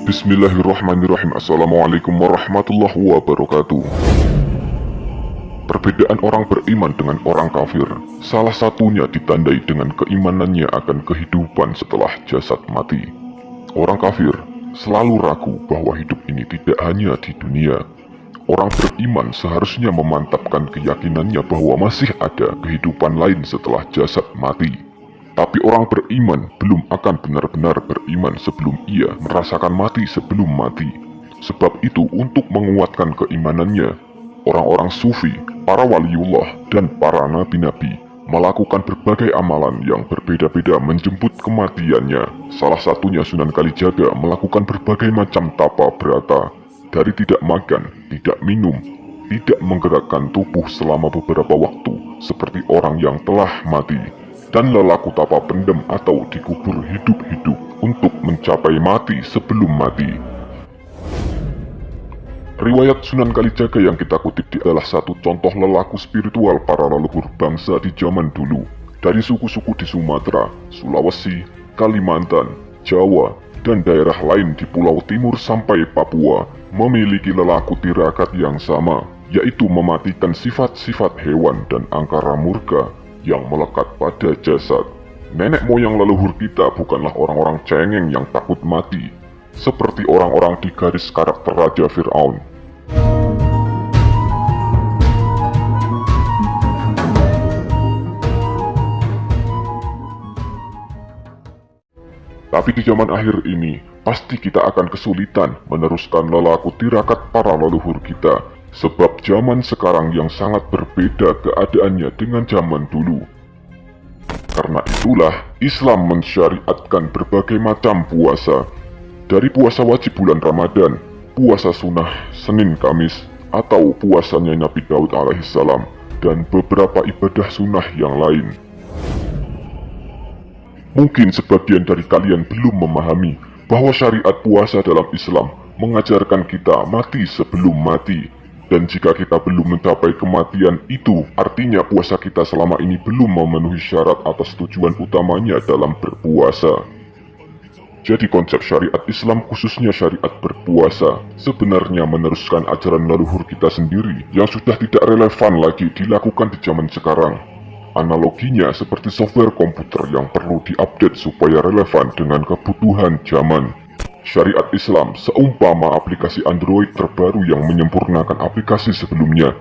Bismillahirrahmanirrahim. Assalamualaikum warahmatullahi wabarakatuh. Perbedaan orang beriman dengan orang kafir, salah satunya ditandai dengan keimanannya akan kehidupan setelah jasad mati. Orang kafir selalu ragu bahwa hidup ini tidak hanya di dunia. Orang beriman seharusnya memantapkan keyakinannya bahwa masih ada kehidupan lain setelah jasad mati. Tapi orang beriman belum akan benar-benar beriman sebelum ia merasakan mati sebelum mati. Sebab itu, untuk menguatkan keimanannya, orang-orang sufi, para waliullah, dan para nabi-nabi melakukan berbagai amalan yang berbeda-beda menjemput kematiannya. Salah satunya Sunan Kalijaga melakukan berbagai macam tapa berata, dari tidak makan, tidak minum, tidak menggerakkan tubuh selama beberapa waktu, seperti orang yang telah mati, dan lelaku tapa pendem atau dikubur hidup-hidup untuk mencapai mati sebelum mati. Riwayat Sunan Kalijaga yang kita kutip adalah satu contoh lelaku spiritual para leluhur bangsa di zaman dulu, dari suku-suku di Sumatera, Sulawesi, Kalimantan, Jawa, dan daerah lain di Pulau Timur sampai Papua, memiliki lelaku tirakat yang sama, yaitu mematikan sifat-sifat hewan dan angkara murka yang melekat pada jasad. Nenek moyang leluhur kita bukanlah orang-orang cengeng yang takut mati, seperti orang-orang di garis karakter Raja Fir'aun. Tapi di zaman akhir ini, pasti kita akan kesulitan meneruskan lelaku tirakat para leluhur kita, sebab zaman sekarang yang sangat berbeda keadaannya dengan zaman dulu. Karena itulah, Islam mensyariatkan berbagai macam puasa. Dari puasa wajib bulan Ramadan, puasa sunnah Senin Kamis, atau puasanya Nabi Daud alaihissalam, dan beberapa ibadah sunnah yang lain. Mungkin sebagian dari kalian belum memahami bahwa syariat puasa dalam Islam mengajarkan kita mati sebelum mati. Dan jika kita belum mencapai kematian itu, artinya puasa kita selama ini belum memenuhi syarat atas tujuan utamanya dalam berpuasa. Jadi konsep syariat Islam, khususnya syariat berpuasa, sebenarnya meneruskan ajaran leluhur kita sendiri yang sudah tidak relevan lagi dilakukan di zaman sekarang. Analoginya seperti software komputer yang perlu diupdate supaya relevan dengan kebutuhan zaman. Syariat Islam seumpama aplikasi Android terbaru yang menyempurnakan aplikasi sebelumnya.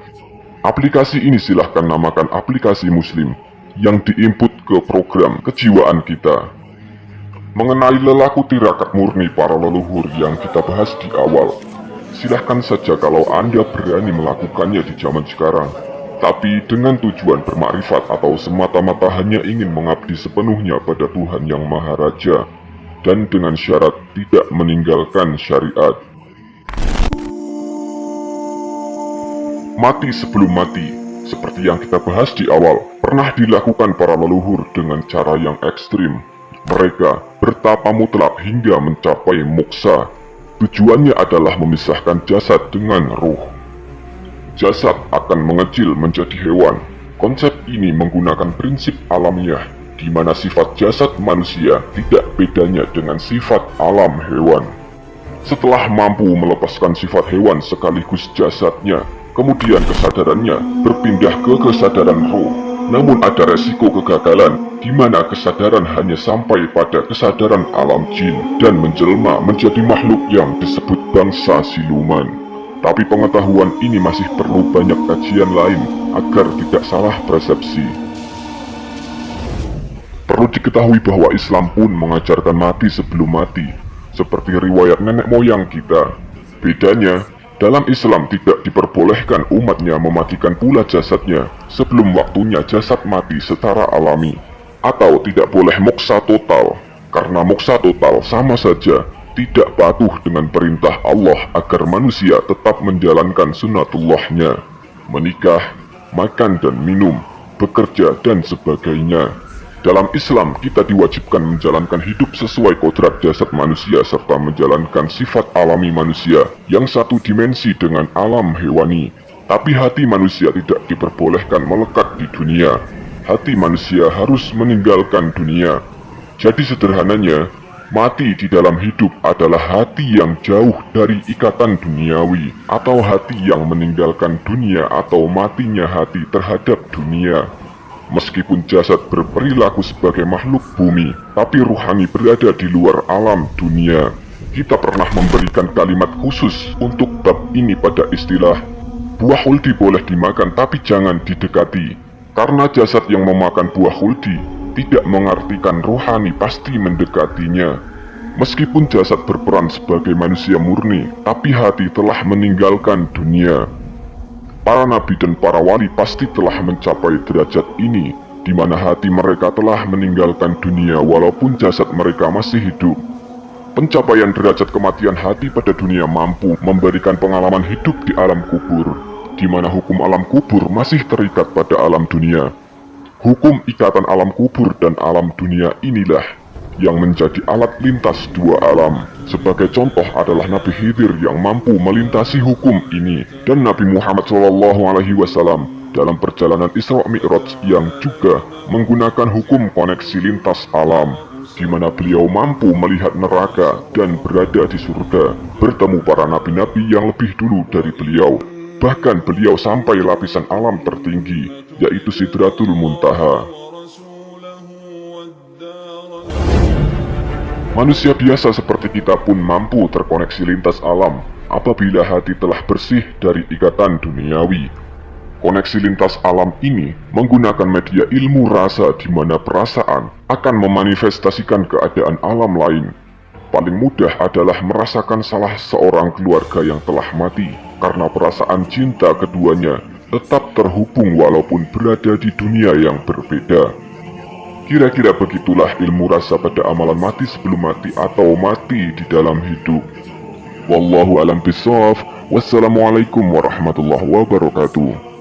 Aplikasi ini silahkan namakan aplikasi Muslim, yang diinput ke program kejiwaan kita. Mengenai lelaku tirakat murni para leluhur yang kita bahas di awal, silahkan saja kalau Anda berani melakukannya di zaman sekarang. Tapi dengan tujuan bermakrifat atau semata-mata hanya ingin mengabdi sepenuhnya pada Tuhan Yang Maha Raja, dan dengan syarat tidak meninggalkan syariat. Mati sebelum mati, seperti yang kita bahas di awal, pernah dilakukan para leluhur dengan cara yang ekstrim. Mereka bertapa mutlak hingga mencapai moksa. Tujuannya adalah memisahkan jasad dengan ruh. Jasad akan mengecil menjadi hewan. Konsep ini menggunakan prinsip alamiah, di mana sifat jasad manusia tidak bedanya dengan sifat alam hewan. Setelah mampu melepaskan sifat hewan sekaligus jasadnya, kemudian kesadarannya berpindah ke kesadaran roh. Namun ada resiko kegagalan, di mana kesadaran hanya sampai pada kesadaran alam jin dan menjelma menjadi makhluk yang disebut bangsa siluman. Tapi pengetahuan ini masih perlu banyak kajian lain agar tidak salah persepsi. Perlu diketahui bahwa Islam pun mengajarkan mati sebelum mati, seperti riwayat nenek moyang kita. Bedanya, dalam Islam tidak diperbolehkan umatnya mematikan pula jasadnya sebelum waktunya jasad mati secara alami, atau tidak boleh moksa total, karena moksa total sama saja tidak patuh dengan perintah Allah agar manusia tetap menjalankan sunatullahnya, menikah, makan dan minum, bekerja dan sebagainya. Dalam Islam, kita diwajibkan menjalankan hidup sesuai kodrat jasad manusia serta menjalankan sifat alami manusia yang satu dimensi dengan alam hewani. Tapi hati manusia tidak diperbolehkan melekat di dunia. Hati manusia harus meninggalkan dunia. Jadi sederhananya, Mati di dalam hidup adalah hati yang jauh dari ikatan duniawi, atau hati yang meninggalkan dunia, atau matinya hati terhadap dunia. Meskipun jasad berperilaku sebagai makhluk bumi, tapi ruhani berada di luar alam dunia. Kita pernah memberikan kalimat khusus untuk bab ini pada istilah buah huldi boleh dimakan tapi jangan didekati. Karena jasad yang memakan buah huldi tidak mengartikan rohani pasti mendekatinya. Meskipun jasad berperan sebagai manusia murni, tapi hati telah meninggalkan dunia. Para nabi dan para wali pasti telah mencapai derajat ini, di mana hati mereka telah meninggalkan dunia walaupun jasad mereka masih hidup. Pencapaian derajat kematian hati pada dunia mampu memberikan pengalaman hidup di alam kubur, di mana hukum alam kubur masih terikat pada alam dunia. Hukum ikatan alam kubur dan alam dunia inilah yang menjadi alat lintas dua alam. Sebagai contoh adalah Nabi Khidir yang mampu melintasi hukum ini, dan Nabi Muhammad SAW dalam perjalanan Isra Mi'raj yang juga menggunakan hukum koneksi lintas alam, di mana beliau mampu melihat neraka dan berada di surga, bertemu para nabi-nabi yang lebih dulu dari beliau. Bahkan beliau sampai lapisan alam tertinggi, yaitu Sidratul Muntaha. Manusia biasa seperti kita pun mampu terkoneksi lintas alam apabila hati telah bersih dari ikatan duniawi. Koneksi lintas alam ini menggunakan media ilmu rasa di mana perasaan akan memanifestasikan keadaan alam lain. Paling mudah adalah merasakan salah seorang keluarga yang telah mati, karena perasaan cinta keduanya tetap terhubung walaupun berada di dunia yang berbeda. Kira-kira begitulah ilmu rasa pada amalan mati sebelum mati atau mati di dalam hidup. Wallahu a'lam bishawab. Wassalamualaikum warahmatullahi wabarakatuh.